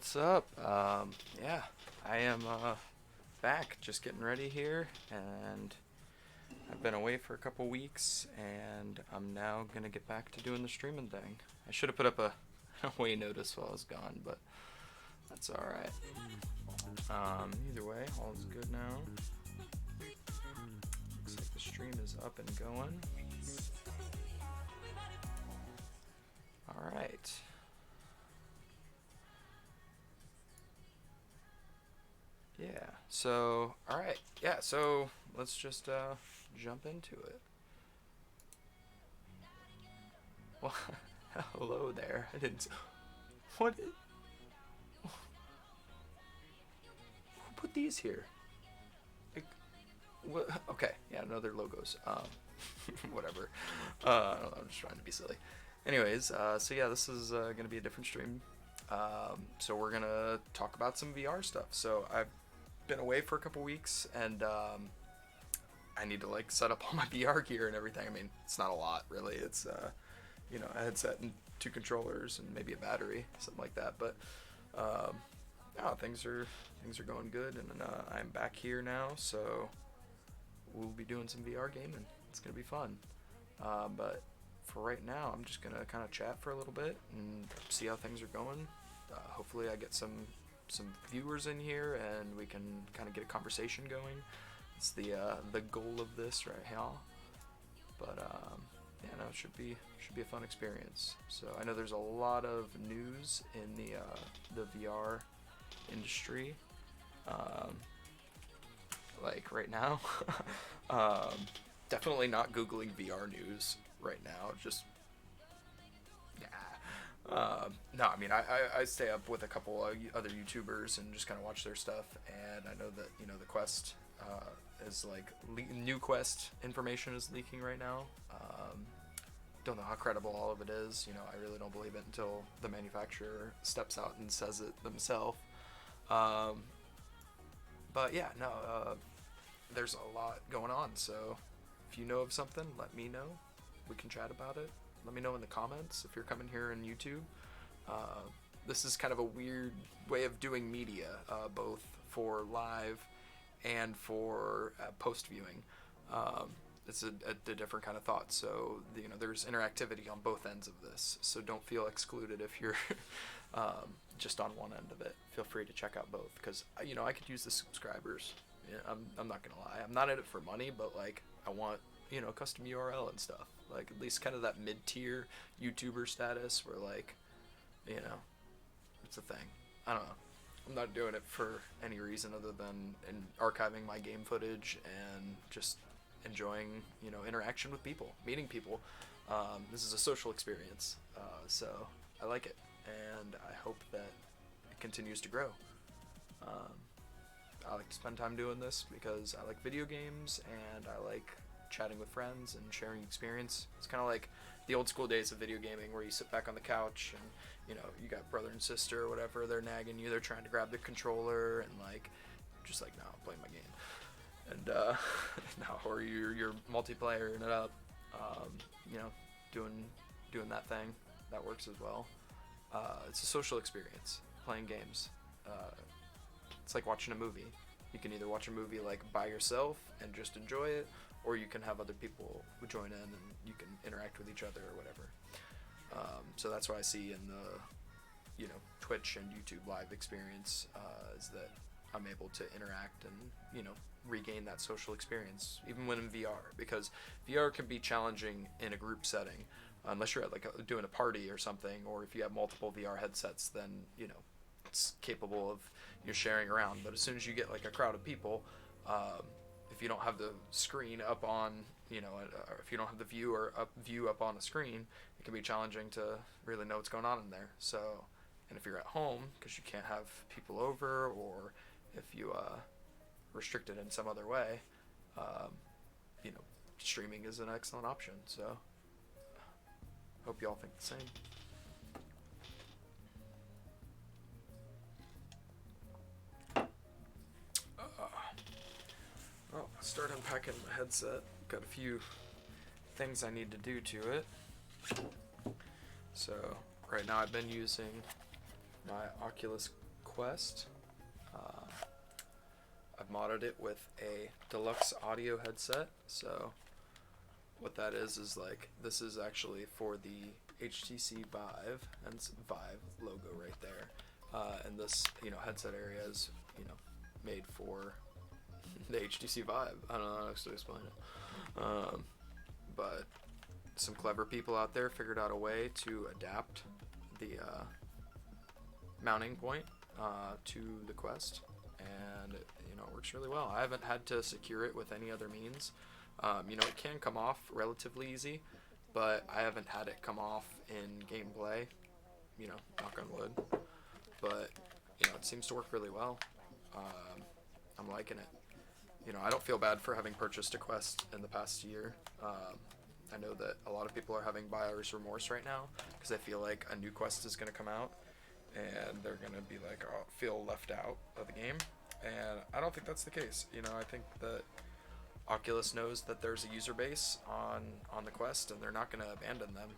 What's up? Yeah, I am back, just getting ready here, and I've been away for a couple weeks, and I'm now gonna get back to doing the streaming thing. I should have put up a away notice while I was gone, but that's all right. Either way, all is good now. Looks like the stream is up and going. All right. Yeah. So, all right. Yeah. So let's just jump into it. Well, hello there. I didn't. What? Who put these here? Like, what? Okay. Yeah. No, they're logos. Whatever. I don't know, I'm just trying to be silly. Anyways, so yeah, this is gonna be a different stream. So we're gonna talk about some VR stuff. So I've been away for a couple weeks, and I need to like set up all my VR gear and everything. I mean, it's not a lot really. It's a headset and two controllers and maybe a battery, something like that. But no, things are going good, and I'm back here now. So we'll be doing some VR gaming. It's gonna be fun. But for right now, I'm just gonna kind of chat for a little bit and see how things are going. Hopefully, I get some viewers in here, and we can kind of get a conversation going. It's the goal of this right here. But yeah, no, it should be a fun experience. So I know there's a lot of news in the VR industry, like right now. um, Definitely not googling VR news right now. Just yeah. No, I mean I stay up with a couple other YouTubers and just kind of watch their stuff. And I know that the Quest is like new Quest information is leaking right now. Don't know how credible all of it is. I really don't believe it until the manufacturer steps out and says it themselves. Um, but yeah, no, there's a lot going on. So if you know of something, let me know. We can chat about it. Let me know in the comments if you're coming here on YouTube. Uh, this is kind of a weird way of doing media, both for live and for post viewing. It's a different kind of thought. So there's interactivity on both ends of this. So don't feel excluded if you're just on one end of it. Feel free to check out both, because I could use the subscribers. Yeah, I'm not gonna lie. I'm not in it for money, but like I want custom URL and stuff. Like at least kind of that mid tier YouTuber status where like it's a thing. I don't know. I'm not doing it for any reason other than archiving my game footage and just enjoying interaction with people, meeting people. This is a social experience, so I like it, and I hope that it continues to grow. Um, I like to spend time doing this because I like video games, and I like chatting with friends and sharing experience. It's kind of like the old school days of video gaming where you sit back on the couch and you got brother and sister or whatever, they're nagging you, they're trying to grab the controller, and like just like, no, I'm playing my game. And no, or you're multiplayer and it up, you know doing that thing that works as well. It's a social experience playing games. It's like watching a movie. You can either watch a movie like by yourself and just enjoy it, or you can have other people who join in and you can interact with each other or whatever. So that's what I see in the Twitch and YouTube live experience, is that I'm able to interact and regain that social experience even when in VR, because VR can be challenging in a group setting unless you're at like doing a party or something, or if you have multiple VR headsets, then it's capable of sharing around. But as soon as you get like a crowd of people, if you don't have the screen up on or if you don't have the view up on a screen, it can be challenging to really know what's going on in there. So, and if you're at home because you can't have people over, or if you restricted in some other way, you know, streaming is an excellent option. So, hope you all think the same. Well, start unpacking my headset. Got a few things I need to do to it. So, right now I've been using my Oculus Quest. I've modded it with a deluxe audio headset. So what that is like, this is actually for the HTC Vive, and it's Vive logo right there. And this, headset area is, made for the HTC Vive. I don't know how else to explain it. But some clever people out there figured out a way to adapt the mounting point to the Quest, and it works really well. I haven't had to secure it with any other means. It can come off relatively easy, but I haven't had it come off in gameplay, knock on wood. But, it seems to work really well. I'm liking it. I don't feel bad for having purchased a Quest in the past year. I know that a lot of people are having buyer's remorse right now because they feel like a new Quest is going to come out and they're going to be like, oh, feel left out of the game. And I don't think that's the case. I think that Oculus knows that there's a user base on the Quest, and they're not going to abandon them.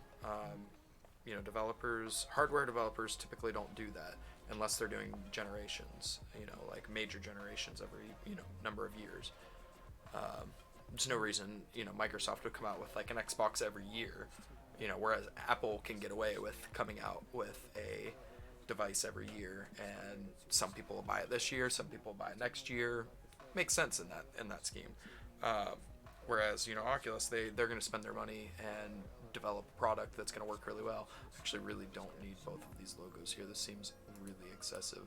Hardware developers typically don't do that unless they're doing generations, like major generations every, number of years. There's no reason, Microsoft would come out with like an Xbox every year, whereas Apple can get away with coming out with a device every year, and some people will buy it this year, some people will buy it next year. Makes sense in that scheme. Whereas Oculus, they're going to spend their money and develop a product that's going to work really well. I actually really don't need both of these logos here. This seems really excessive.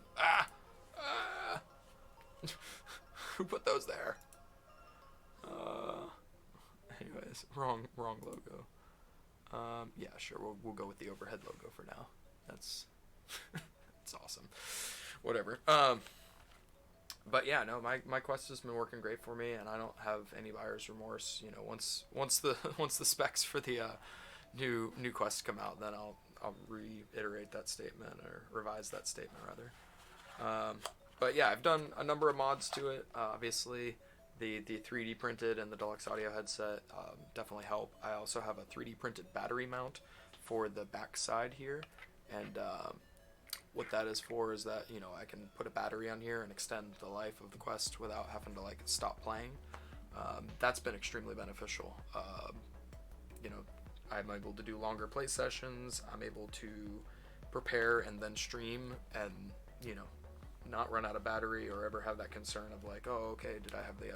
Who put those there? Anyways, wrong logo. Yeah, sure. We'll go with the overhead logo for now. That's it's awesome. Whatever. But yeah, no, my Quest has been working great for me, and I don't have any buyer's remorse. Once the specs for the new Quest come out, then I'll reiterate that statement, or revise that statement rather. But yeah, I've done a number of mods to it. Obviously, the 3D printed and the deluxe audio headset definitely help. I also have a 3D printed battery mount for the back side here, and what that is for is that I can put a battery on here and extend the life of the Quest without having to like stop playing. That's been extremely beneficial. I'm able to do longer play sessions. I'm able to prepare and then stream, and not run out of battery or ever have that concern of like, oh, okay, did I have the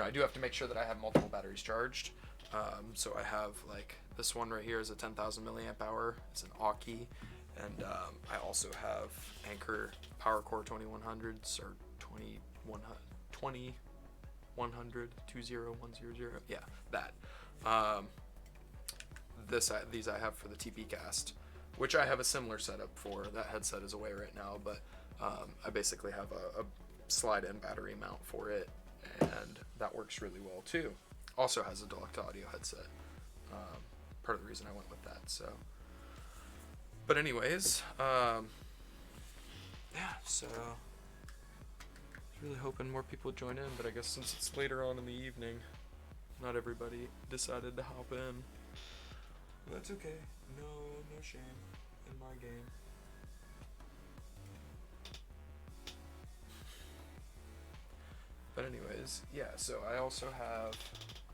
I do have to make sure that I have multiple batteries charged. So I have like this one right here is a 10,000 milliamp hour. It's an Aukey. And I also have Anker PowerCore 2100s, or 20 20100. Yeah, that. These I have for the TP Cast, which I have a similar setup for. That headset is away right now, but I basically have a slide-in battery mount for it, and that works really well too. Also has a deluxe audio headset. Part of the reason I went with that. So, but anyways, yeah. So, I was really hoping more people would join in, but I guess since it's later on in the evening, not everybody decided to hop in. That's okay. No shame in my game. But anyways, yeah, so I also have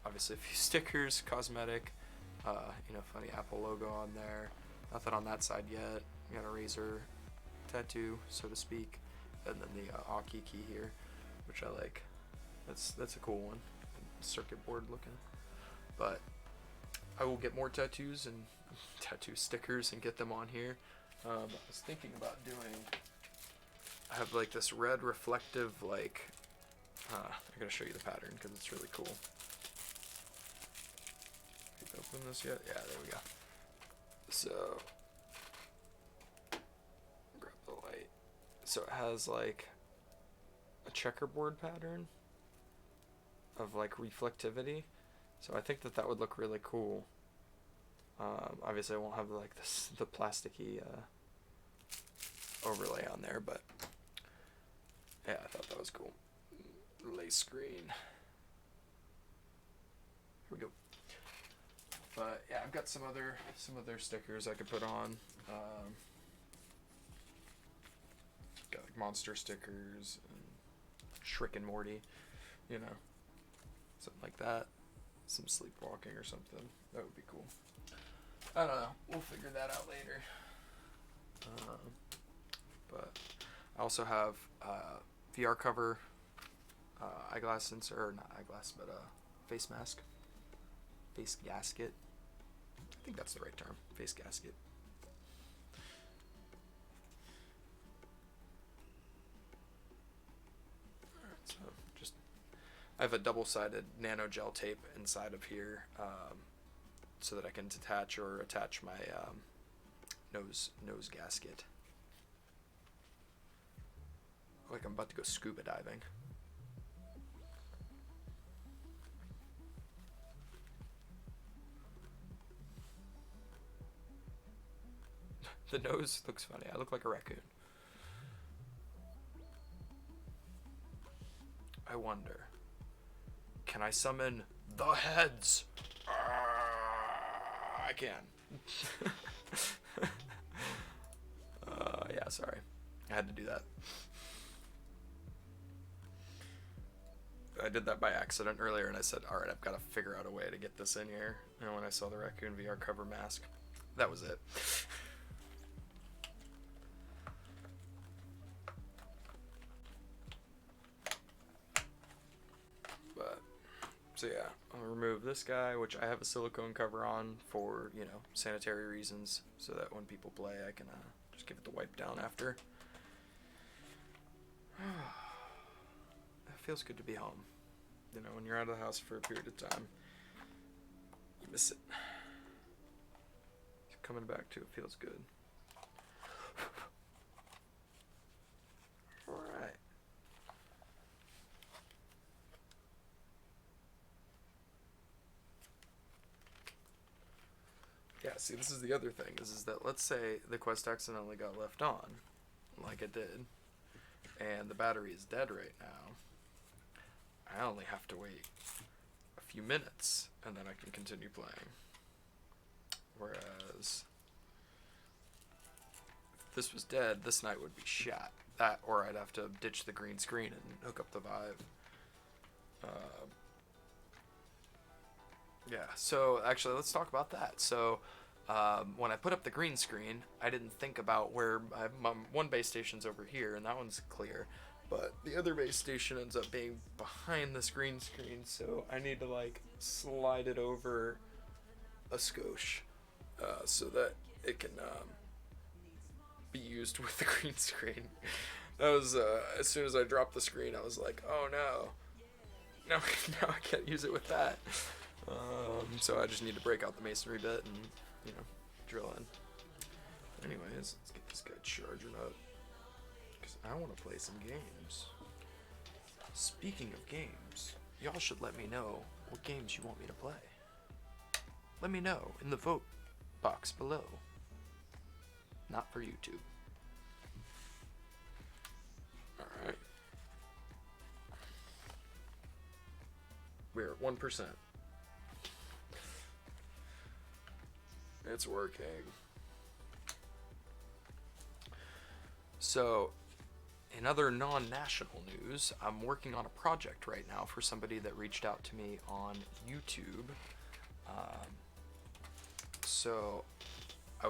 obviously a few stickers, cosmetic, funny Apple logo on there. Nothing on that side yet. Got a Razer tattoo, so to speak, and then the Aukey key here, which I like. That's a cool one, circuit board looking. But I will get more tattoos and tattoo stickers and get them on here. I was thinking about doing. I have like this red reflective like. I'm gonna show you the pattern because it's really cool. Can you open this yet? Yeah, there we go. So, grab the light. So it has like a checkerboard pattern of like reflectivity. So I think that would look really cool. Obviously, I won't have like the plasticky overlay on there, but yeah, I thought that was cool. Lace screen. Here we go. But yeah, I've got some other stickers I could put on. Got like monster stickers and Shrick and Morty, you know, something like that. Some sleepwalking or something. That would be cool. I don't know. We'll figure that out later. But I also have VR cover, eyeglass sensor, or not eyeglass, but face mask, face gasket. I think that's the right term. Face gasket. So just, I have a double-sided nano gel tape inside of here, so that I can detach or attach my nose gasket. Like I'm about to go scuba diving. The nose looks funny. I look like a raccoon. I wonder, can I summon the heads? I can. Yeah, sorry. I had to do that. I did that by accident earlier, and I said, alright, I've got to figure out a way to get this in here. And when I saw the Raccoon VR cover mask, that was it. But, so yeah, I'll remove this guy, which I have a silicone cover on for, you know, sanitary reasons, so that when people play, I can just give it the wipe down after. It feels good to be home. You know, when you're out of the house for a period of time, you miss it. Coming back to it feels good. Alright. Yeah, see, this is the other thing, is that let's say the Quest accidentally got left on, like it did, and the battery is dead right now. I only have to wait a few minutes, and then I can continue playing. Whereas, if this was dead, this night would be shot. That, or I'd have to ditch the green screen and hook up the Vive. Yeah, so actually, let's talk about that. So, when I put up the green screen, I didn't think about where my one base station's over here, and that one's clear. But the other base station ends up being behind this green screen, so I need to like slide it over a skosh, so that it can be used with the green screen. That was as soon as I dropped the screen, I was like, oh no, now I can't use it with that. So I just need to break out the masonry bit and, you know, drill in. Anyways, let's get this guy charging up, because I want to play some games. Speaking of games, y'all should let me know what games you want me to play. Let me know in the vote box below. Not for YouTube. Alright. We're at 1%. It's working. So, in other non-national news, I'm working on a project right now for somebody that reached out to me on YouTube. So, I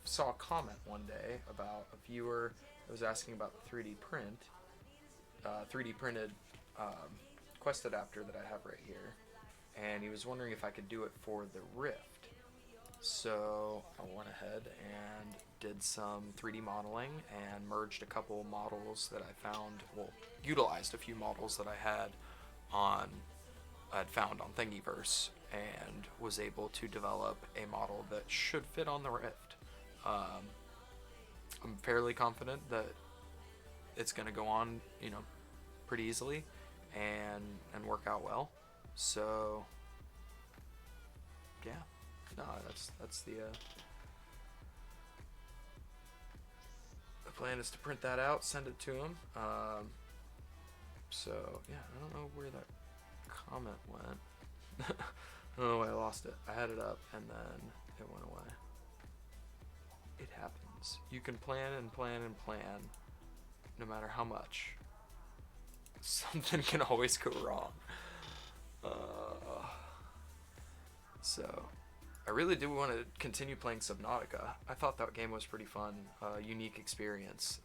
saw a comment one day about a viewer that was asking about the 3D printed Quest adapter that I have right here, and he was wondering if I could do it for the Rift. So I went ahead and did some 3D modeling and merged a couple models that I found, well, utilized a few models that I'd found on Thingiverse, and was able to develop a model that should fit on the Rift. I'm fairly confident that it's going to go on, you know, pretty easily and work out well. So yeah. No, that's the plan is to print that out, send it to him. So yeah, I don't know where that comment went. I don't know why I lost it. I had it up and then it went away. It happens. happens. You can plan and plan and plan, no matter how much. Something can always go wrong. So, I really do want to continue playing Subnautica. I thought that game was pretty fun, unique experience.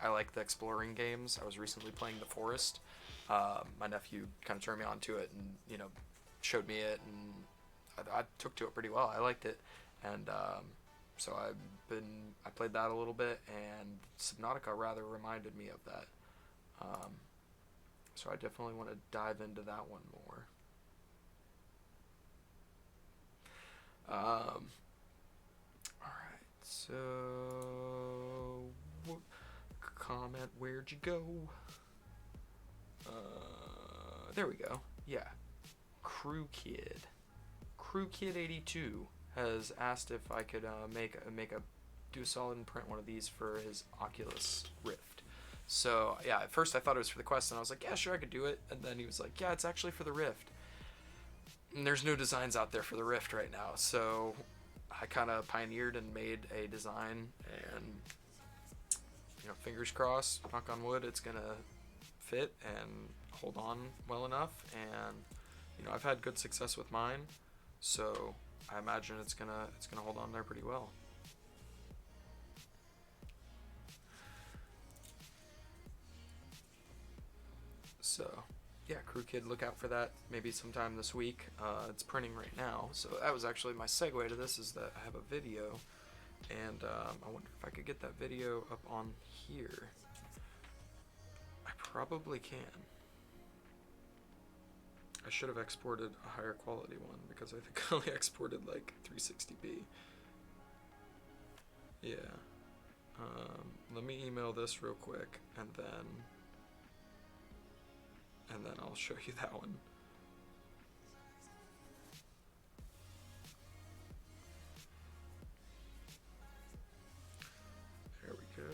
I like the exploring games. I was recently playing The Forest. My nephew kind of turned me on to it and, showed me it, and I took to it pretty well. I liked it. And so I played that a little bit, and Subnautica rather reminded me of that. So I definitely want to dive into that one more. Alright, so comment, where'd you go? There we go. Yeah, Crew Kid 82 has asked if I could do a solid and print one of these for his Oculus Rift. So yeah, at first I thought it was for the Quest, and I was like, yeah, sure, I could do it. And then he was like, yeah, it's actually for the Rift. And there's no designs out there for the Rift right now, so I kind of pioneered and made a design, and fingers crossed, knock on wood, it's gonna fit and hold on well enough. And I've had good success with mine, so I imagine it's gonna hold on there pretty well. So yeah, Crew Kid, look out for that maybe sometime this week. It's printing right now, so that was actually my segue to this, is that I have a video, and I wonder if I could get that video up on here. I probably can. I should have exported a higher quality one, because I think I only exported like 360p. Yeah. Let me email this real quick, and then I'll show you that one. There we go.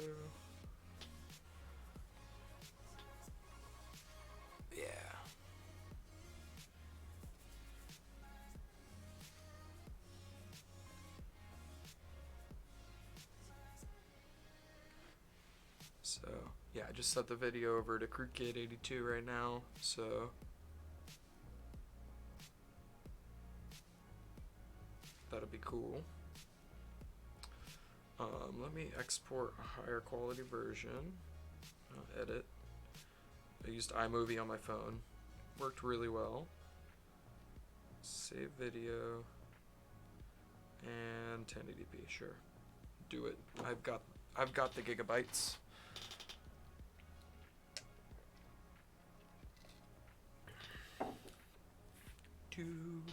Yeah. So yeah, I just set the video over to CrewKid82 right now, so that'll be cool. Let me export a higher quality version. Edit. I used iMovie on my phone. Worked really well. Save video. And 1080p, sure. Do it. I've got the gigabytes. Do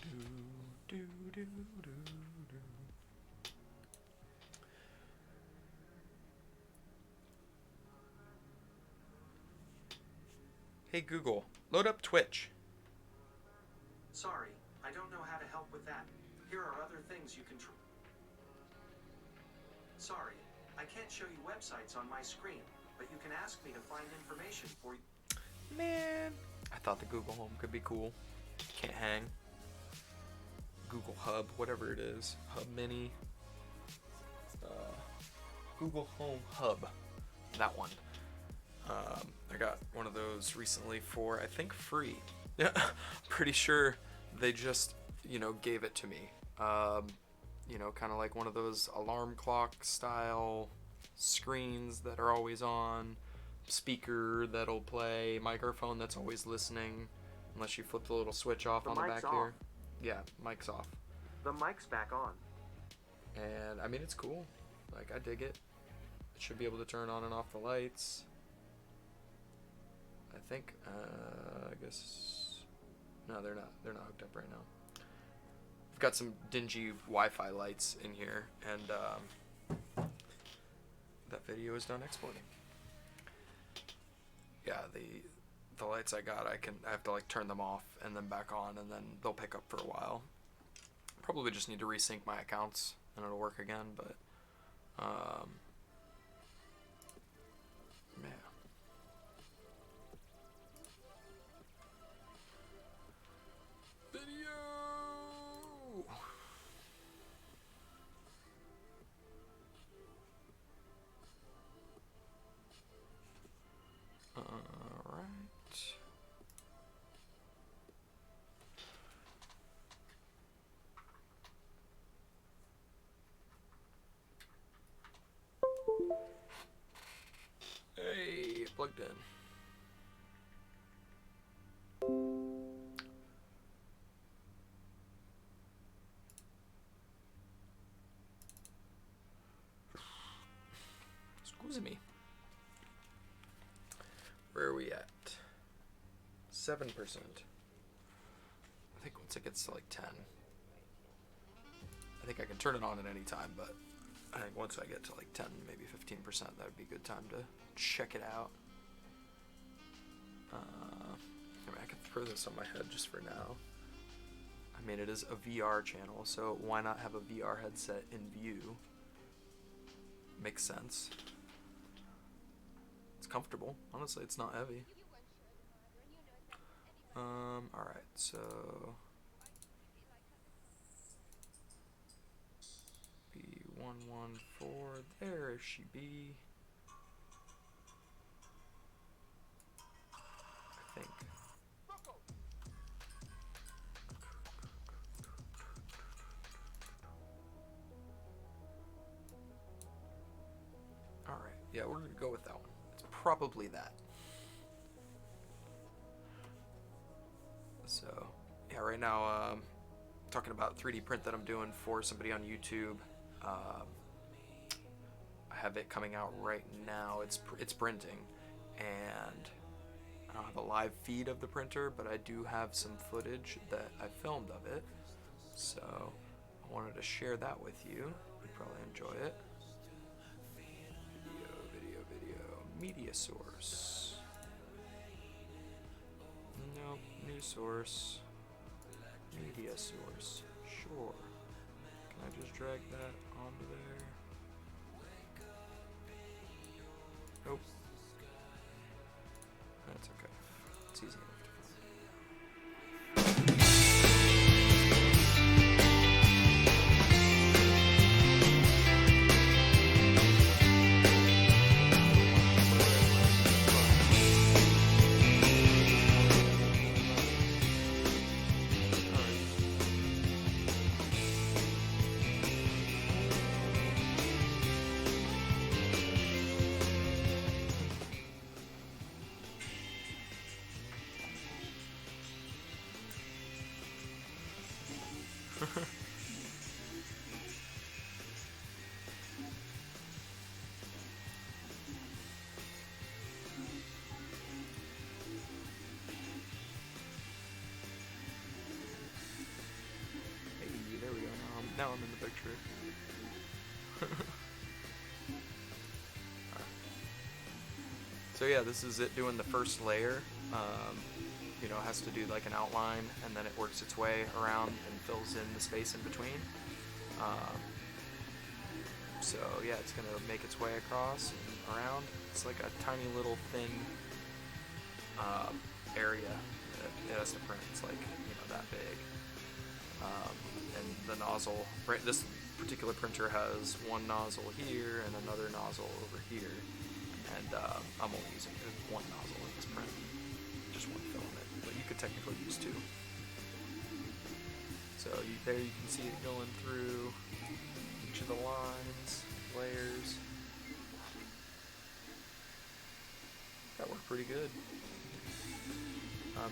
do do do do do. Hey Google, load up Twitch. Sorry, I don't know how to help with that. Here are other things you can try. Sorry, I can't show you websites on my screen, but you can ask me to find information for you. Man, I thought the Google Home could be cool. Can't hang. Google Hub, whatever it is. Hub Mini. Google Home Hub. That one. I got one of those recently for, I think, free. Yeah, pretty sure they just, gave it to me. Kind of like one of those alarm clock style screens that are always on, speaker that'll play, microphone that's always listening, unless you flip the little switch off on the back here. Yeah, mic's off. The mic's back on. And I mean, it's cool. Like, I dig it. It should be able to turn on and off the lights. I think, I guess, no, they're not hooked up right now. I've got some dingy Wi-Fi lights in here, and that video is done exporting. Yeah, the lights I got, I have to like turn them off and then back on, and then they'll pick up for a while. Probably just need to resync my accounts and it'll work again, but yeah. Video. plugged in. Excuse me. Where are we at? 7%. I think once it gets to like 10, I think I can turn it on at any time, but I think once I get to like 10, maybe 15%, that would be a good time to check it out. I mean, I could throw this on my head just for now. I mean, it is a VR channel, so why not have a VR headset in view? Makes sense. It's comfortable. Honestly, it's not heavy. Alright, so B114, there she be. I think. Alright, yeah, we're gonna go with that one. It's probably that. So, yeah, right now, talking about 3D print that I'm doing for somebody on YouTube. I have it coming out right now. It's printing, and I don't have a live feed of the printer, but I do have some footage that I filmed of it. So, I wanted to share that with you. You'd probably enjoy it. Video. Media source. Nope, new source. Media source. Sure. Can I just drag that onto there? Nope. That's okay. It's easy enough to now I'm in the picture. So yeah, this is it doing the first layer. You know, it has to do like an outline, and then it works its way around and fills in the space in between. So yeah, it's gonna make its way across and around. It's like a tiny little thin area that it has to print. It's like, you know, that big. And the nozzle, right, this particular printer has one nozzle here and another nozzle over here, and I'm only using one nozzle in this print, just one filament, but you could technically use two. So there you can see it going through each of the lines, layers. That worked pretty good.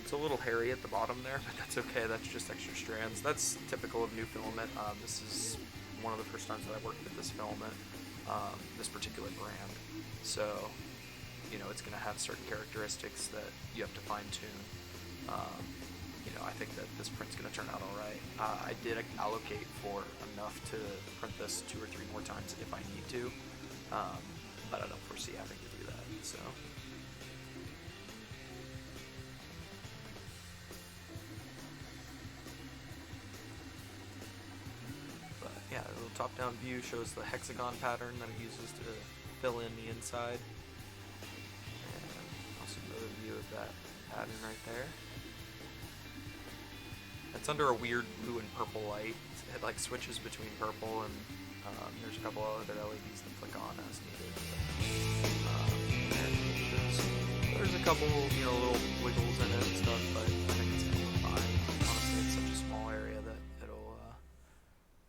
It's a little hairy at the bottom there, but that's okay. That's just extra strands. That's typical of new filament. This is one of the first times that I worked with this filament, this particular brand. So, you know, it's going to have certain characteristics that you have to fine tune. You know, I think that this print's going to turn out all right. I did allocate for enough to print this 2 or 3 more times if I need to, but I don't foresee having to do that. So. Yeah, the little top-down view shows the hexagon pattern that it uses to fill in the inside. And also another view of that pattern right there. It's under a weird blue and purple light. It like switches between purple and there's a couple other LEDs that flick on as needed. There's a couple, you know, little wiggles in it and stuff, but I think it's gonna look fine. Honestly, it's such a small area that it'll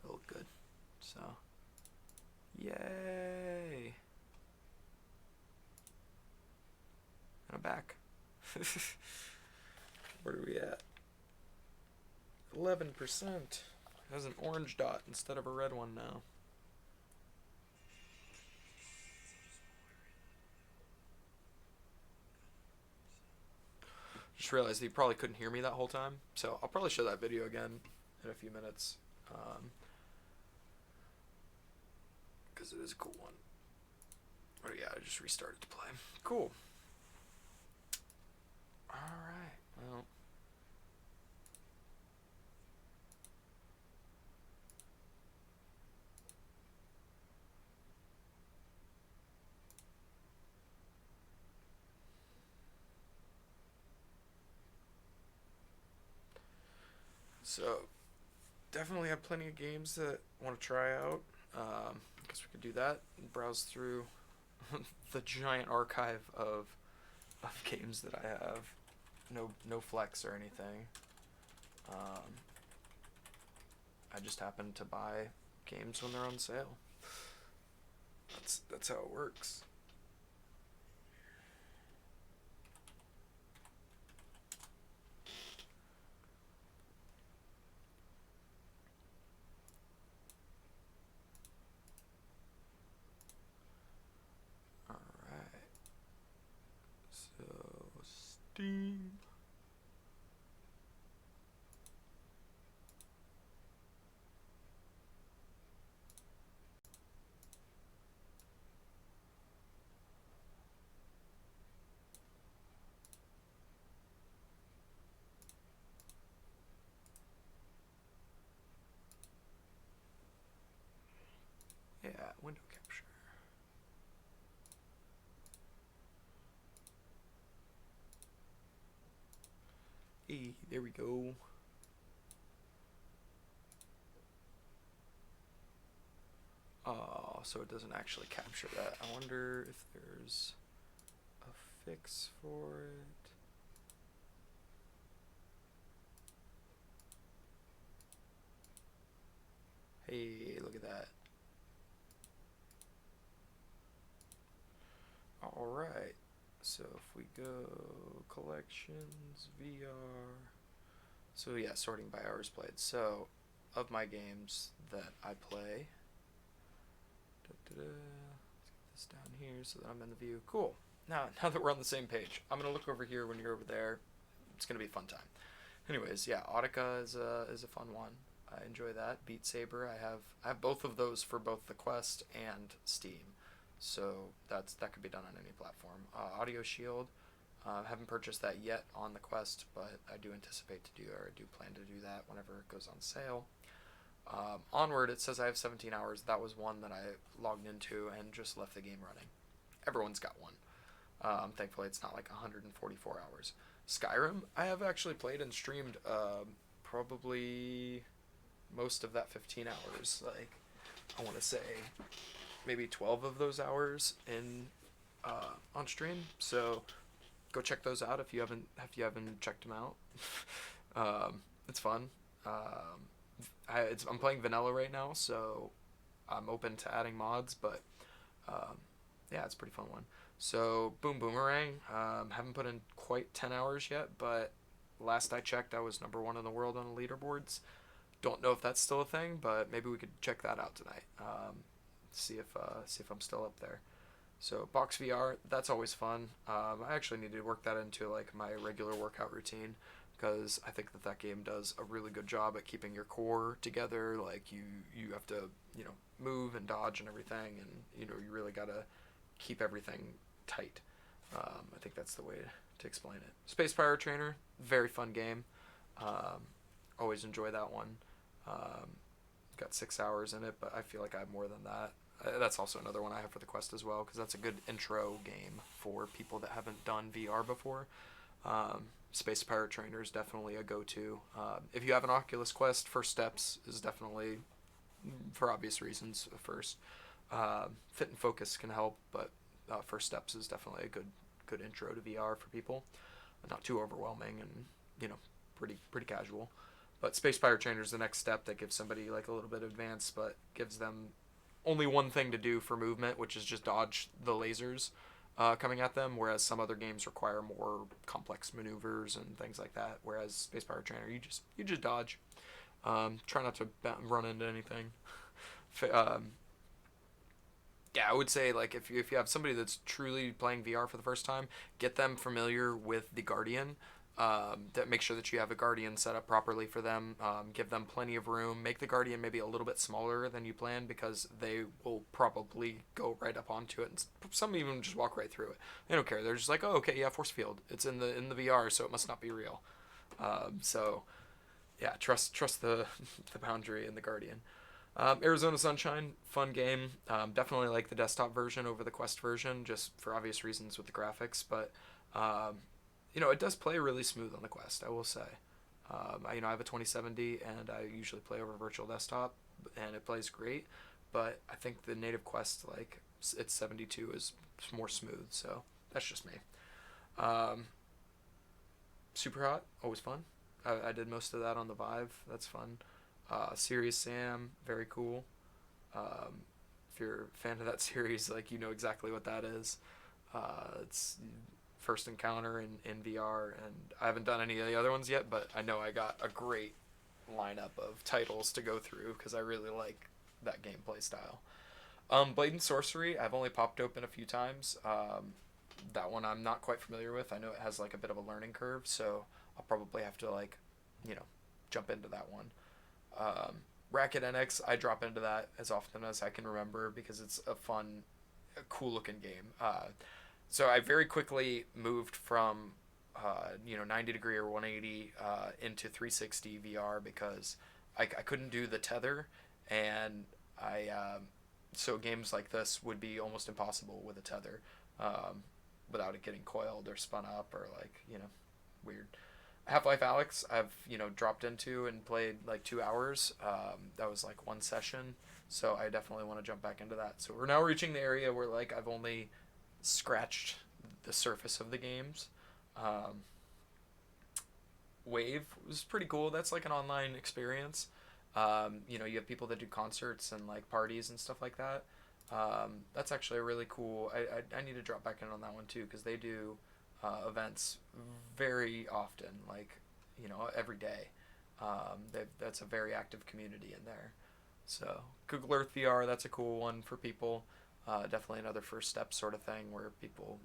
look good. So, yay! back. Where are we at? 11%. Has an orange dot instead of a red one now. Just realized that you probably couldn't hear me that whole time, so I'll probably show that video again in a few minutes, because it is a cool one. Oh yeah, I just restarted to play. Cool. Alright, well. So, definitely have plenty of games that I want to try out. I guess we could do that and browse through the giant archive of games that I have. No flex or anything. I just happen to buy games when they're on sale. That's how it works. Alright. So Steam. Yeah, window capture. Hey, there we go. Oh, so it doesn't actually capture that. I wonder if there's a fix for it. Hey, look at that. Alright, so if we go collections, VR. So yeah, sorting by hours played. So, of my games that I play, let's get this down here so that I'm in the view. Cool. Now that we're on the same page, I'm gonna look over here when you're over there. It's gonna be a fun time. Anyways, yeah, Audica is a fun one. I enjoy that. Beat Saber. I have both of those for both the Quest and Steam, so that could be done on any platform. Audio Shield. Haven't purchased that yet on the Quest, but I do anticipate to do, or I do plan to do that whenever it goes on sale. Onward, it says I have 17 hours. That was one that I logged into and just left the game running. Everyone's got one. Thankfully, it's not like 144 hours. Skyrim, I have actually played and streamed probably most of that 15 hours. Like, I want to say maybe 12 of those hours in on stream. So go check those out if you haven't checked them out. It's fun. I'm playing vanilla right now, so I'm open to adding mods, but yeah, it's a pretty fun one. So Boom Boomerang, haven't put in quite 10 hours yet, but last I checked, I was number 1 in the world on the leaderboards. Don't know if that's still a thing, but maybe we could check that out tonight. See if I'm still up there. So Box VR, that's always fun. I actually need to work that into like my regular workout routine, because I think that game does a really good job at keeping your core together. Like you have to move and dodge and everything, and you really gotta keep everything tight. I think that's the way to explain it. Space Pirate Trainer, very fun game. Always enjoy that one. Got 6 hours in it, but I feel like I have more than that. That's also another one I have for the Quest as well, because that's a good intro game for people that haven't done VR before. Space Pirate Trainer is definitely a go-to. If you have an Oculus Quest, First Steps is definitely, for obvious reasons, first. Fit and Focus can help, but First Steps is definitely a good intro to VR for people. Not too overwhelming and pretty casual. But Space Pirate Trainer is the next step that gives somebody like a little bit advanced, but gives them only one thing to do for movement, which is just dodge the lasers. coming at them, whereas some other games require more complex maneuvers and things like that. Whereas Space Pirate Trainer, you just dodge. Try not to run into anything. Yeah, I would say like if you have somebody that's truly playing VR for the first time, get them familiar with the Guardian. That make sure that you have a Guardian set up properly for them. Give them plenty of room. Make the Guardian maybe a little bit smaller than you planned because they will probably go right up onto it, and some even just walk right through it. They don't care. They're just like, oh, okay, yeah, force field. It's in the VR, so it must not be real. So yeah, trust the the boundary in the Guardian. Arizona Sunshine, fun game. Definitely like the desktop version over the Quest version, just for obvious reasons with the graphics. But it does play really smooth on the Quest. I will say. I have a 2070, and I usually play over virtual desktop, and it plays great. But I think the native Quest, like its 72, is more smooth. So that's just me. Um, Super Hot, always fun. I did most of that on the Vive. That's fun. Serious Sam, very cool. Um, if you're a fan of that series, like you know exactly what that is. It's first encounter in VR, and I haven't done any of the other ones yet, but I know I got a great lineup of titles to go through because I really like that gameplay style. Blade and Sorcery, I've only popped open a few times. That one I'm not quite familiar with. I know it has like a bit of a learning curve, so I'll probably have to like, you know, jump into that one. Racket NX, I drop into that as often as I can remember because it's a cool looking game. So I very quickly moved from 90 degree or 180 into 360 VR because I couldn't do the tether, and so games like this would be almost impossible with a tether, without it getting coiled or spun up or like weird. Half-Life Alyx, I've dropped into and played like 2 hours. That was like one session, so I definitely want to jump back into that. So we're now reaching the area where like I've only scratched the surface of the games. Um, Wave was pretty cool. That's like an online experience. You have people that do concerts and like parties and stuff like that. That's actually a really cool. I need to drop back in on that one too because they do events very often, like every day. That's a very active community in there. So Google Earth VR, that's a cool one for people. Definitely another first step sort of thing where people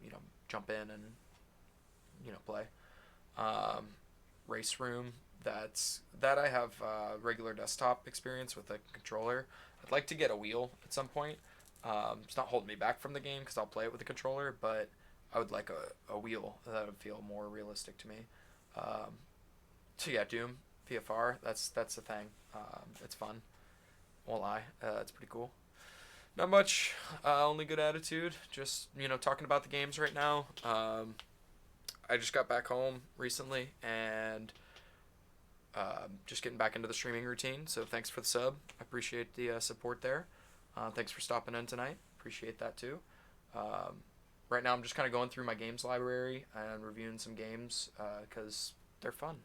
jump in and play. Um, Race Room, that I have regular desktop experience with a controller. I'd like to get a wheel at some point. It's not holding me back from the game because I'll play it with a controller, but I would like a wheel that would feel more realistic to me. So yeah, Doom VFR, that's the thing. It's fun. Won't lie, it's pretty cool. Not much. Only good attitude. Just talking about the games right now. I just got back home recently and just getting back into the streaming routine. So thanks for the sub. I appreciate the support there. Thanks for stopping in tonight. Appreciate that too. Right now I'm just kind of going through my games library and reviewing some games because they're fun.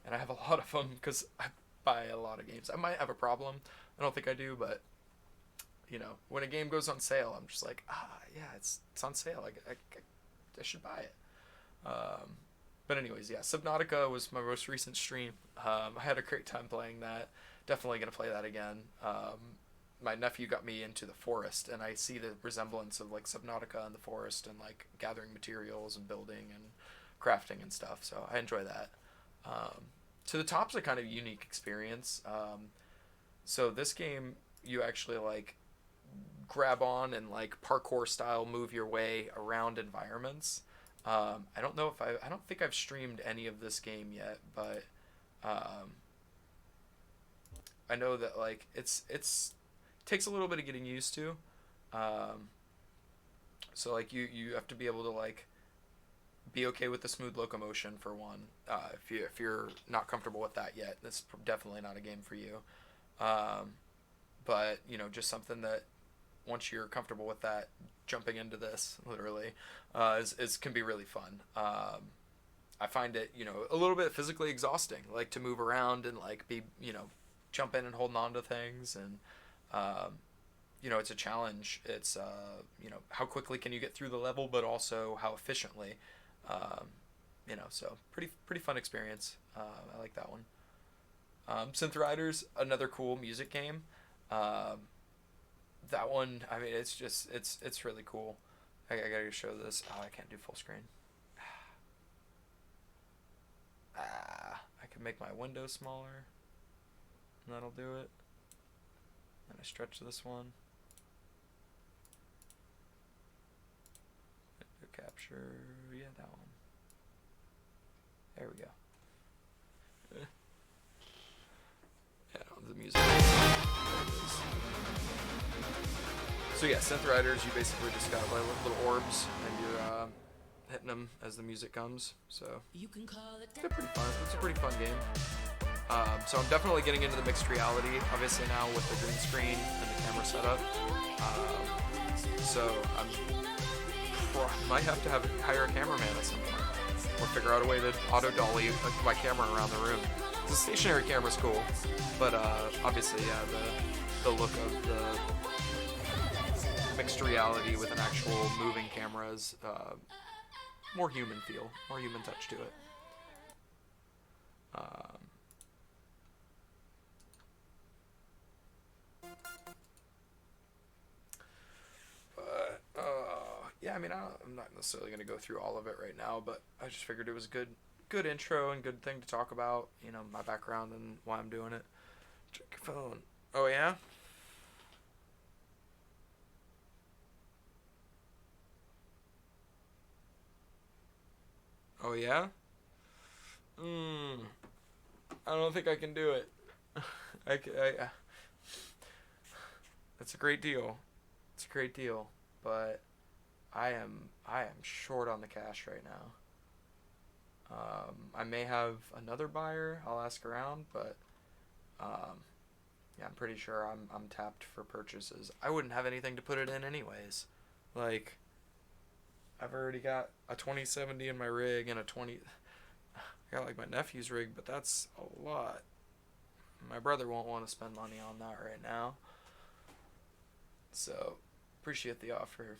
And I have a lot of them because I buy a lot of games. I might have a problem. I don't think I do, but when a game goes on sale, I'm just like, yeah, it's on sale. I should buy it. But anyways, yeah, Subnautica was my most recent stream. I had a great time playing that. Definitely gonna play that again. My nephew got me into the forest, and I see the resemblance of like Subnautica in the forest and like gathering materials and building and crafting and stuff. So I enjoy that. To the Top's a kind of unique experience. So this game, you actually like grab on and like parkour style move your way around environments. I don't know if I don't think I've streamed any of this game yet, but I know that like it's takes a little bit of getting used to. Um, so like you have to be able to like be okay with the smooth locomotion for one. If you're not comfortable with that yet, that's definitely not a game for you. Um, but just something that once you're comfortable with that, jumping into this literally is can be really fun. I find it a little bit physically exhausting, like to move around and like be jump in and holding on to things and it's a challenge. It's how quickly can you get through the level, but also how efficiently. Um, so pretty fun experience. I like that one. Synth Riders, another cool music game. Um, that one, I mean, it's really cool. I gotta show this. Oh, I can't do full screen. I can make my window smaller, and that'll do it. And I stretch this one. Capture, yeah, that one. There we go. Yeah, the music. There it is. So yeah, Synth Riders, you basically just got like little orbs, and you're hitting them as the music comes. So they're pretty fun. It's a pretty fun game. So I'm definitely getting into the mixed reality, obviously now with the green screen and the camera setup. So might have to hire a cameraman at some point, or figure out a way to auto dolly my camera around the room. The stationary camera's cool, but obviously, yeah, the look of the mixed reality with an actual moving camera is more human feel, more human touch to it. Yeah, I mean, I'm not necessarily going to go through all of it right now, but I just figured it was a good intro and good thing to talk about, my background and why I'm doing it. Check your phone. Oh, yeah? Oh, yeah? I don't think I can do it. That's a great deal. It's a great deal, but I am short on the cash right now. I may have another buyer. I'll ask around, but yeah, I'm pretty sure I'm tapped for purchases. I wouldn't have anything to put it in anyways. Like, I've already got a 2070 in my rig and a 20. I got like my nephew's rig, but that's a lot. My brother won't want to spend money on that right now. So, appreciate the offer.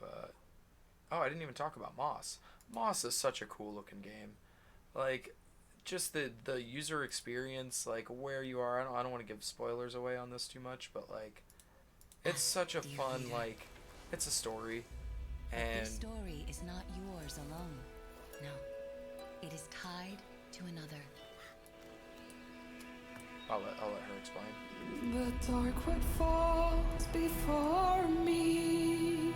But I didn't even talk about Moss. Moss is such a cool looking game. Like, just the user experience, like where you are. I don't want to give spoilers away on this too much, but like, it's such a fun, like, it's a story, and this story is not yours alone. No, it is tied to another. I'll let her explain. The dark what falls before me,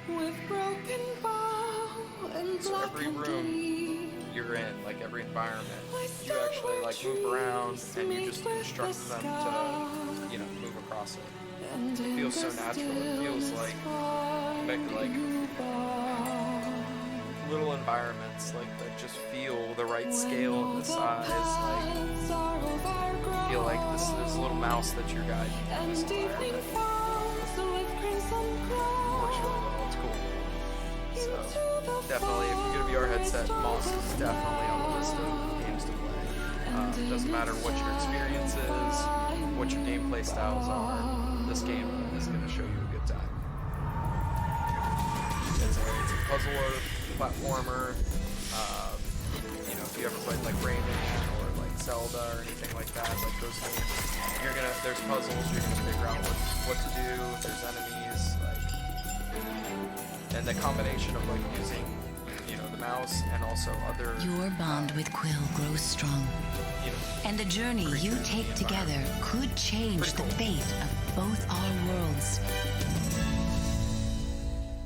with broken bow and So every room you're in, like every environment, you actually like move around and you just instruct them to, move across it. It feels so natural. It feels like little environments that just feel the right scale and the size. Like, feel like this little mouse that you're guiding in this environment. Works really well. It's cool. So definitely, if you get a VR headset, Moss is definitely on the list of games to play. Doesn't matter what your experience is, what your gameplay styles are. This game is going to show you a good time. It's a puzzler, platformer. If you ever played like Rayman or like Zelda or anything like that, like those games, there's puzzles. You're gonna figure out what to do. There's enemies, and the combination of like using, the mouse and also other. Your bond with Quill grows strong, and the journey you take together could change the fate of both our worlds.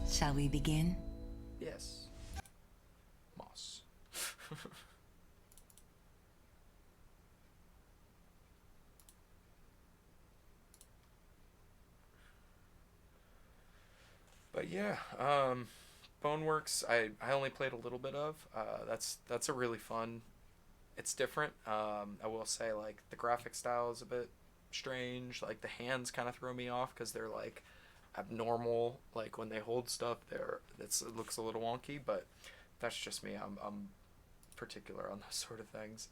Shall we begin? Yes. Moss. But yeah, Boneworks, I only played a little bit of. That's a really fun. It's different. I will say, like, the graphic style is a bit strange. Like, the hands kind of throw me off because they're like abnormal. Like, when they hold stuff, it looks a little wonky. But that's just me. I'm particular on those sort of things.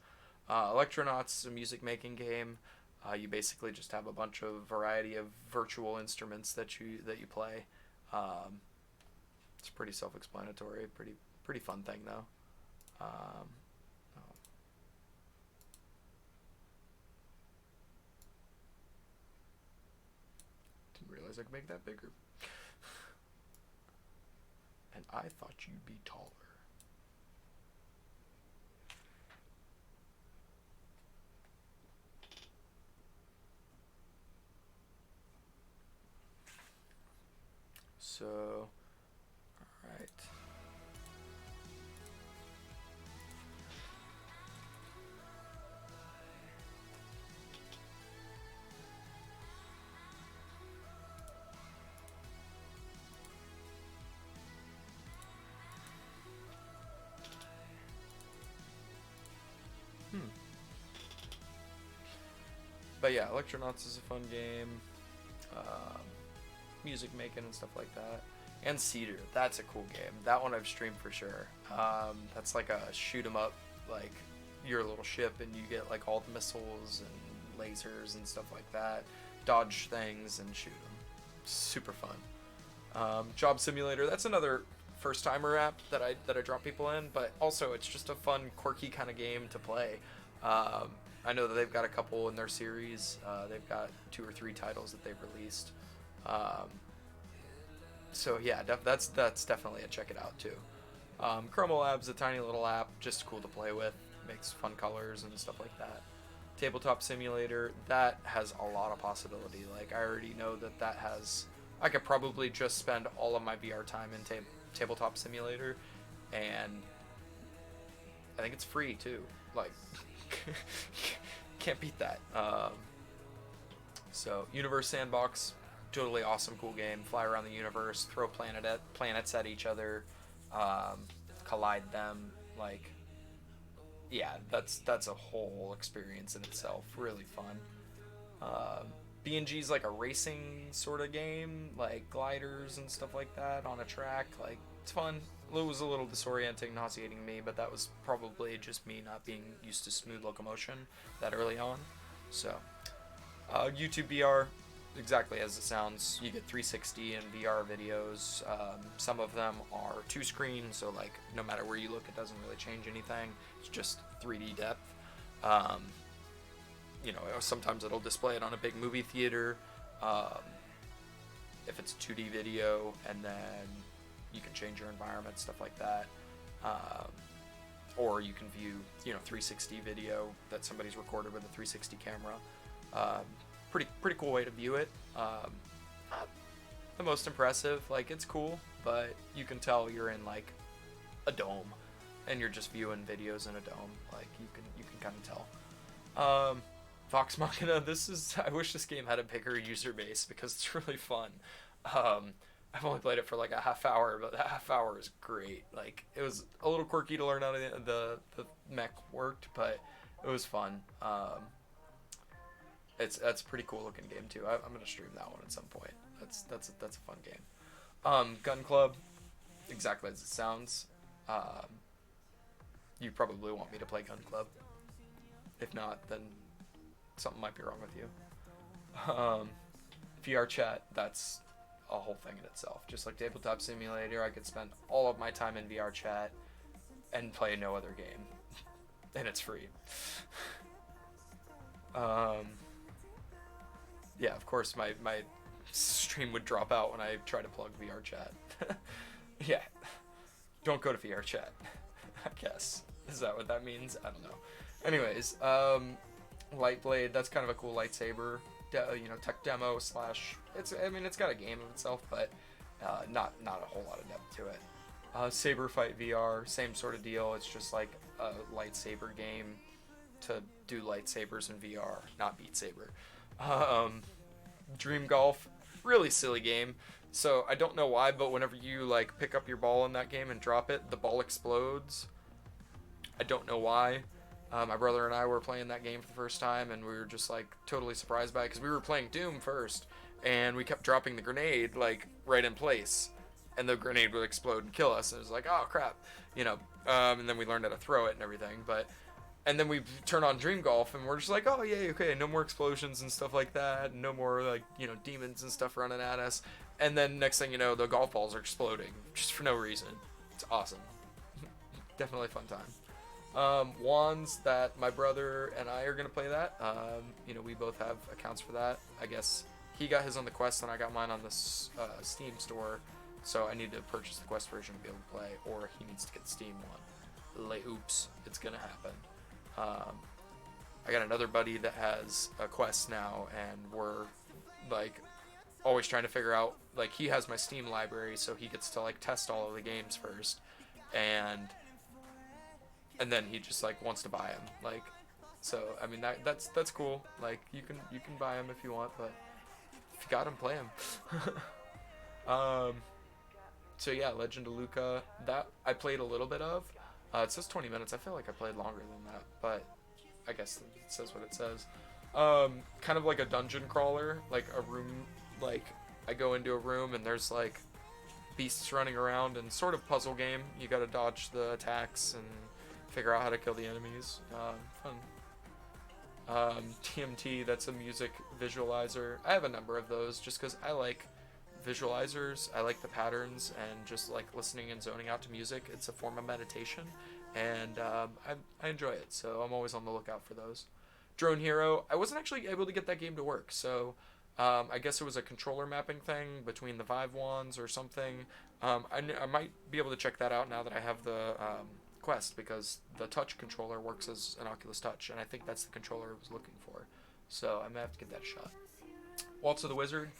Electronauts is a music making game. You basically just have a bunch of variety of virtual instruments that you play. It's pretty self-explanatory. Pretty fun thing though. Oh. Didn't realize I could make that bigger. And I thought you'd be taller. So, all right. But yeah, Electronauts is a fun game. Music making and stuff like that. And Cedar, that's a cool game. That one I've streamed for sure. That's like a shoot 'em up, like you're a little ship and you get like all the missiles and lasers and stuff like that. Dodge things and shoot them. Super fun. Job Simulator, that's another first timer app that I drop people in, but also it's just a fun, quirky kind of game to play. I know that they've got a couple in their series. They've got 2 or 3 titles that they've released. So yeah, that's definitely a check it out too. Chroma Lab's a tiny little app, just cool to play with. Makes fun colors and stuff like that. Tabletop Simulator, that has a lot of possibility. Like I already know that has. I could probably just spend all of my VR time in Tabletop Simulator, and I think it's free too. Like, can't beat that. So Universe Sandbox, totally awesome, cool game. Fly around the universe, throw planets at each other, collide them. Like, yeah, that's a whole experience in itself. Really fun. BNG's like a racing sort of game, like gliders and stuff like that on a track. Like, it's fun. It was a little disorienting, nauseating me, but that was probably just me not being used to smooth locomotion that early on. So, YouTube VR, exactly as it sounds. You get 360 and VR videos. Some of them are 2-screen, so like no matter where you look, it doesn't really change anything. It's just 3D depth. You know, sometimes it'll display it on a big movie theater. If it's 2D video, and then you can change your environment, stuff like that. Or you can view, 360 video that somebody's recorded with a 360 camera. Pretty cool way to view it. Not the most impressive. Like, it's cool, but you can tell you're in like a dome, and you're just viewing videos in a dome. Like, you can kind of tell. Vox Machina, I wish this game had a bigger user base because it's really fun. I've only played it for like a half hour, but that half hour is great. Like, it was a little quirky to learn how the mech worked, but it was fun. That's a pretty cool looking game too. I'm gonna stream that one at some point. That's a fun game. Gun Club, exactly as it sounds. You probably want me to play Gun Club. If not, then something might be wrong with you. VR chat, that's a whole thing in itself. Just like Tabletop Simulator, I could spend all of my time in VR chat and play no other game. And it's free. Yeah, of course my stream would drop out when I try to plug VR chat. Yeah. Don't go to VR chat, I guess. Is that what that means? I don't know. Anyways, Lightblade, that's kind of a cool lightsaber, tech demo / it's got a game of itself, but not a whole lot of depth to it. Saber Fight VR, same sort of deal. It's just like a lightsaber game to do lightsabers in VR, not Beat Saber. Dream Golf, really silly game. So I don't know why, but whenever you like pick up your ball in that game and drop it, the ball explodes. I don't know why. My brother and I were playing that game for the first time, and we were just like totally surprised by it because we were playing Doom first, and we kept dropping the grenade like right in place, and the grenade would explode and kill us. And it was like, oh crap, and then we learned how to throw it and everything. But And then we turn on Dream Golf, and we're just like, oh, yeah, okay, no more explosions and stuff like that. No more, like, you know, demons and stuff running at us. And then next thing you know, the golf balls are exploding just for no reason. It's awesome. Definitely a fun time. Wands that my brother and I are going to play that. You know, we both have accounts for that. I guess he got his on the Quest, and I got mine on the Steam store. So I need to purchase the Quest version to be able to play, or he needs to get the Steam one. Oops, it's going to happen. I got another buddy that has a Quest now, and we're like always trying to figure out, like, he has my Steam library, so he gets to like test all of the games first, and then he just like wants to buy them, like, so I mean that's cool. Like, you can buy them if you want, but if you got them, play them. So yeah, Legend of Luca, that I played a little bit of. It says 20 minutes. I feel like I played longer than that, but I guess it says what it says. Kind of like a dungeon crawler, like a room, like I go into a room and there's like beasts running around, and sort of puzzle game. You gotta dodge the attacks and figure out how to kill the enemies. Fun. TMT, that's a music visualizer. I have a number of those just because I like visualizers. I like the patterns and just like listening and zoning out to music. It's a form of meditation, and I enjoy it, so I'm always on the lookout for those. Drone Hero, I wasn't actually able to get that game to work, so I guess it was a controller mapping thing between the Vive wands or something. I might be able to check that out now that I have the Quest, because the touch controller works as an Oculus Touch, and I think that's the controller I was looking for, so I may have to get that shot. Waltz of the Wizard,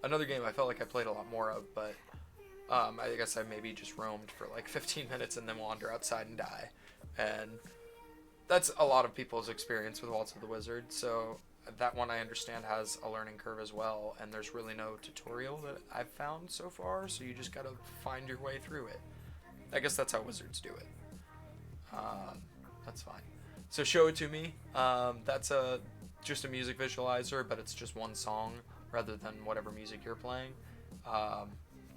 another game I felt like I played a lot more of, but I guess I maybe just roamed for like 15 minutes and then wander outside and die. And that's a lot of people's experience with Waltz of the Wizard, so that one I understand has a learning curve as well, and there's really no tutorial that I've found so far, so you just gotta find your way through it. I guess that's how wizards do it. That's fine. So Show It To Me, that's just a music visualizer, but it's just one song rather than whatever music you're playing.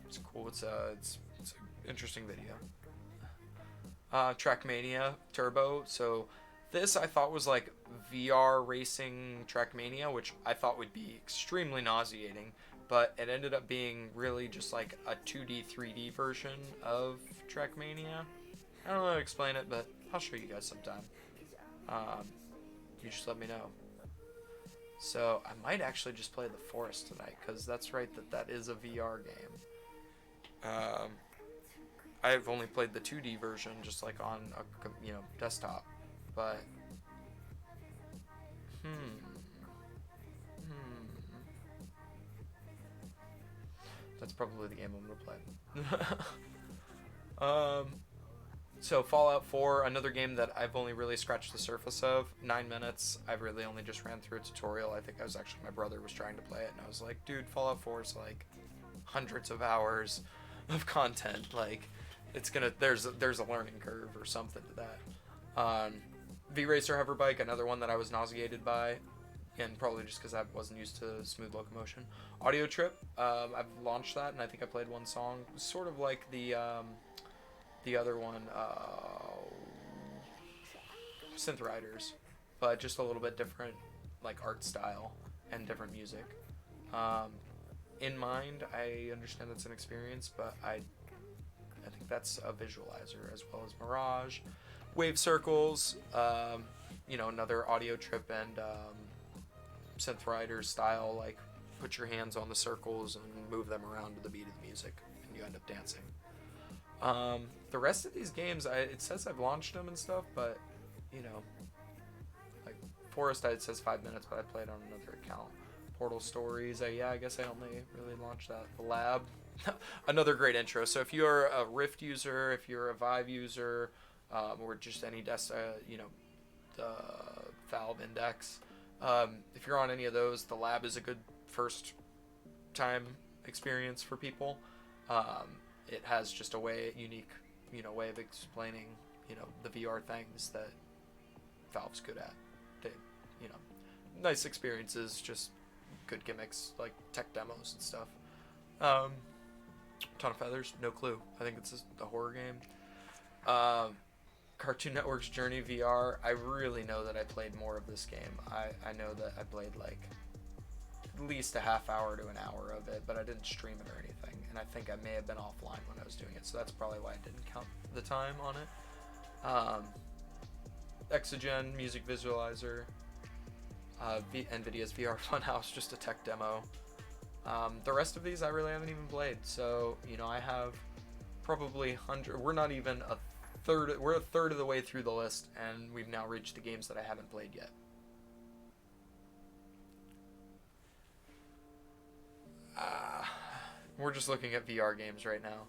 It's cool. It's an interesting video. Trackmania Turbo. So this I thought was like VR racing Trackmania, which I thought would be extremely nauseating, but it ended up being really just like a 2D, 3D version of Trackmania. I don't know how to explain it, but I'll show you guys sometime. You just let me know. So I might actually just play The Forest tonight, because that's right, that is a VR game. I've only played the 2D version, just like on a desktop, but that's probably the game I'm gonna play. So Fallout 4, another game that I've only really scratched the surface of. 9 minutes. I've really only just ran through a tutorial. I think my brother was trying to play it, and I was like, dude, Fallout 4 is like hundreds of hours of content. Like, there's a learning curve or something to that. V-Racer Hoverbike, another one that I was nauseated by, and probably just because I wasn't used to smooth locomotion. Audio Trip, I've launched that, and I think I played one song. It was sort of like the other one, Synth Riders, but just a little bit different, like, art style and different music. In Mind, I understand that's an experience, but I think that's a visualizer, as well as Mirage. Wave Circles, another Audio Trip and Synth Riders style, like, put your hands on the circles and move them around to the beat of the music, and you end up dancing. The rest of these games, it says I've launched them and stuff, but, like Forest, it says 5 minutes, but I played on another account. Portal Stories, I guess I only really launched that. The Lab, another great intro. So if you're a Rift user, if you're a Vive user, or just any the Valve Index, if you're on any of those, The Lab is a good first time experience for people. It has just a unique way of explaining, the VR things that Valve's good at. They, nice experiences, just good gimmicks, like tech demos and stuff. Ton of Feathers, no clue. I think it's a horror game. Cartoon Network's Journey VR, I really know that I played more of this game. I know that I played like at least a half hour to an hour of it, but I didn't stream it or anything. And I think I may have been offline when I was doing it, so that's probably why I didn't count the time on it. Exogen Music Visualizer, NVIDIA's VR Funhouse, just a tech demo. The rest of these I really haven't even played, so you know I have probably 100. We're not even a third. We're a third of the way through the list, and we've now reached the games that I haven't played yet. We're just looking at VR games right now.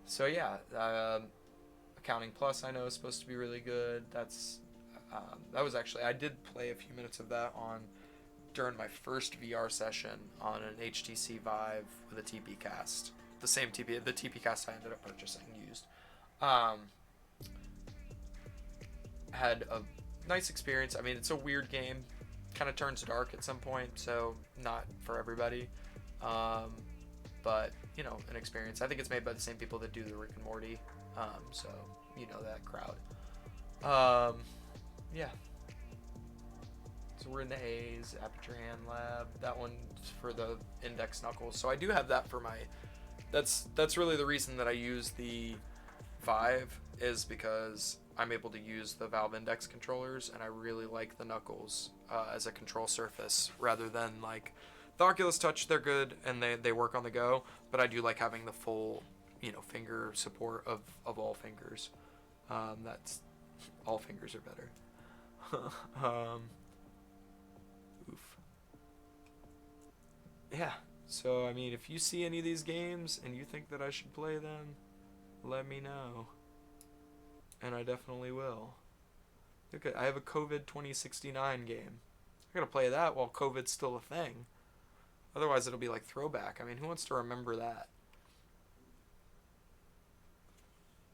So yeah, Accounting Plus I know is supposed to be really good. That was actually, I did play a few minutes of that during my first VR session on an HTC Vive with a TP Cast. The TP Cast I ended up purchasing used. Had a nice experience. I mean, it's a weird game. Kind of turns dark at some point, so not for everybody. But, you know, an experience. I think it's made by the same people that do the Rick and Morty. So, you know that crowd. Yeah. So we're in the A's, Aperture Hand Lab. That one's for the Index Knuckles. So I do have that for my... That's really the reason that I use the Vive, is because I'm able to use the Valve Index controllers, and I really like the Knuckles as a control surface, rather than like the Oculus Touch. They're good and they work on the go, but I do like having the full, you know, finger support of all fingers. That's all fingers are better. Oof. Yeah. So I mean, if you see any of these games and you think that I should play them, let me know. And I definitely will. Look at, I have a COVID 2069 game. I gotta play that while COVID's still a thing. Otherwise it'll be like Throwback. I mean, who wants to remember that?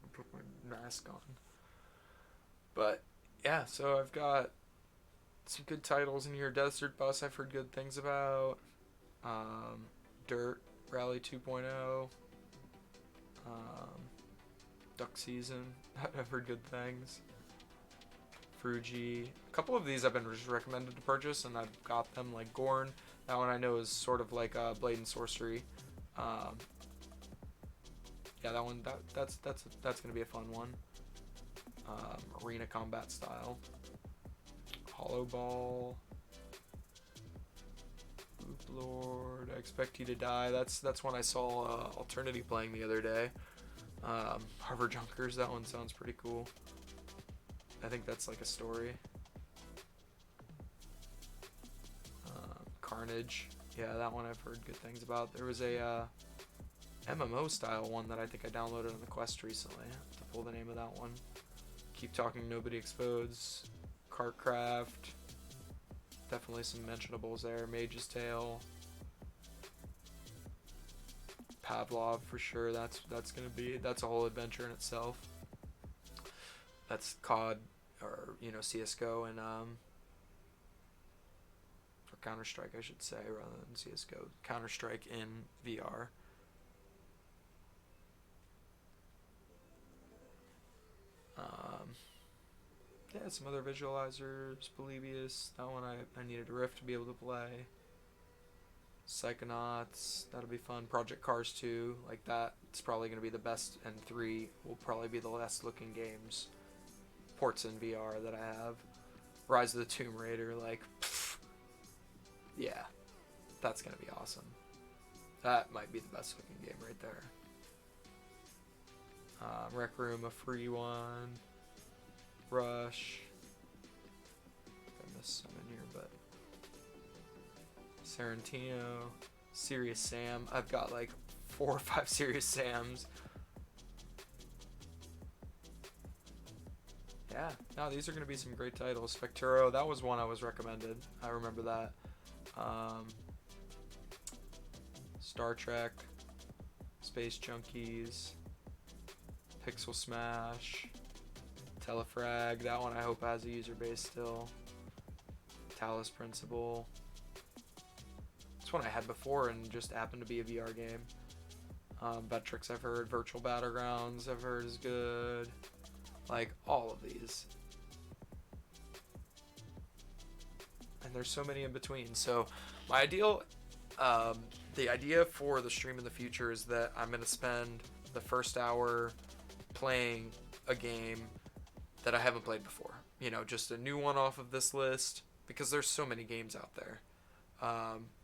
I'll put my mask on. But, yeah, so I've got some good titles in here. Desert Bus I've heard good things about. Dirt Rally 2.0. Duck Season, I've heard good things. Fuji. A couple of these I've been just recommended to purchase, and I've got them, like Gorn. That one I know is sort of like Blade and Sorcery. Yeah, that one, that's gonna be a fun one. Arena combat style. Hollow Ball. Loop Lord. I Expect You to Die. That's one I saw Alternity playing the other day. Harbor Junkers, that one sounds pretty cool. I think that's like a story. Carnage, yeah, that one I've heard good things about. There was a MMO style one that I think I downloaded on the Quest recently. I have to pull the name of that one. Keep Talking, Nobody Explodes. Cartcraft, definitely some mentionables there. Mage's Tale. Pavlov for sure. That's a whole adventure in itself. That's COD, or you know, CS:GO, and or Counter-Strike I should say, rather than CS:GO. Counter-Strike in VR. Yeah, some other visualizers. Polybius, that one I needed a Rift to be able to play. Psychonauts, that'll be fun. Project Cars 2, like that, it's probably going to be the best, and 3 will probably be the last looking games, ports in VR that I have. Rise of the Tomb Raider, like, pff, yeah, that's going to be awesome. That might be the best looking game right there. Rec Room, a free one. Rush. I missed some in here, but Sarantino, Serious Sam. I've got like 4 or 5 Serious Sams. Yeah, no, these are going to be some great titles. Specturo, that was one I was recommended. I remember that. Star Trek, Space Junkies, Pixel Smash, Telefrag, that one I hope has a user base still. Talos Principle. It's one I had before and just happened to be a VR game. Vectrix I've heard. Virtual Battlegrounds I've heard is good. like all of these. And there's so many in between. So my ideal, the idea for the stream in the future is that I'm going to spend the first hour playing a game that I haven't played before. You know, just a new one off of this list, because there's so many games out there.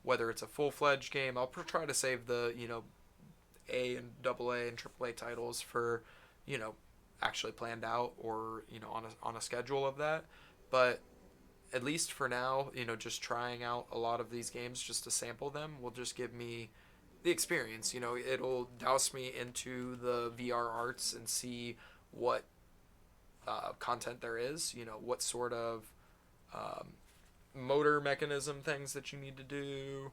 Whether it's a full-fledged game, I'll try to save the, you know, A and AA and AAA titles for, you know, actually planned out, or, you know, on a schedule of that. But at least for now, you know, just trying out a lot of these games just to sample them will just give me the experience. You know, it'll douse me into the VR arts and see what content there is, you know, what sort of motor mechanism things that you need to do,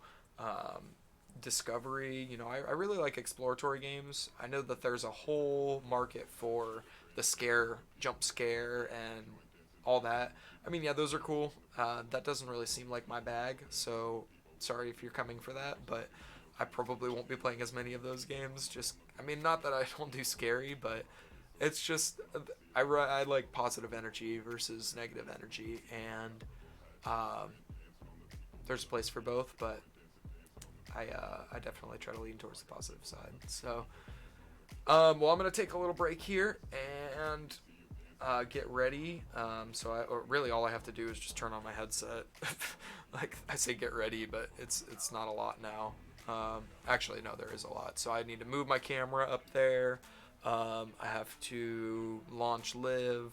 discovery. You know, I really like exploratory games. I know that there's a whole market for the scare, jump scare, and all that. I mean, yeah, those are cool. That doesn't really seem like my bag, so sorry if you're coming for that, but I probably won't be playing as many of those games. Just, I mean, not that I don't do scary, but it's just, I like positive energy versus negative energy, and there's a place for both, but I definitely try to lean towards the positive side. So, well, I'm going to take a little break here and get ready. Or really all I have to do is just turn on my headset. Like, I say get ready, but it's not a lot now. Actually, no, there is a lot. So I need to move my camera up there. I have to launch Live,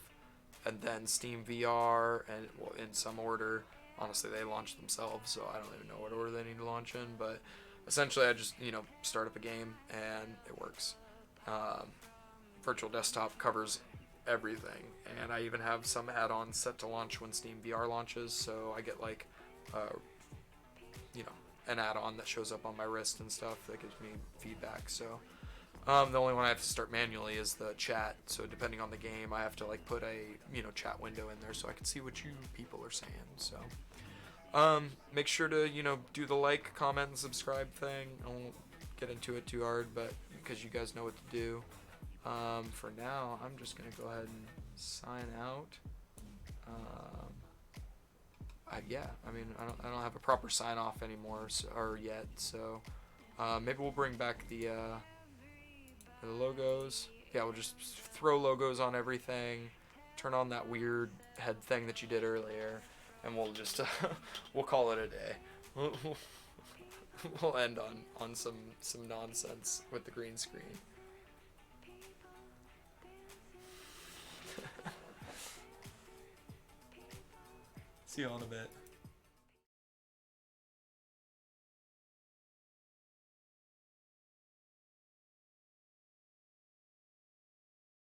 and then Steam VR, and well, in some order. Honestly, they launch themselves, so I don't even know what order they need to launch in. But essentially, I just, you know, start up a game, and it works. Virtual Desktop covers everything, and I even have some add-ons set to launch when Steam VR launches, so I get like you know, an add-on that shows up on my wrist and stuff that gives me feedback. So the only one I have to start manually is the chat, so depending on the game I have to like put a, you know, chat window in there so I can see what you people are saying. So make sure to, you know, do the like, comment, and subscribe thing. I won't get into it too hard, but because you guys know what to do. For now, I'm just gonna go ahead and sign out. Yeah, I mean, I don't have a proper sign off anymore, or yet. So maybe we'll bring back the logos. Yeah, we'll just throw logos on everything. Turn on that weird head thing that you did earlier, and we'll just we'll call it a day. We'll end on some nonsense with the green screen. See you all in a bit.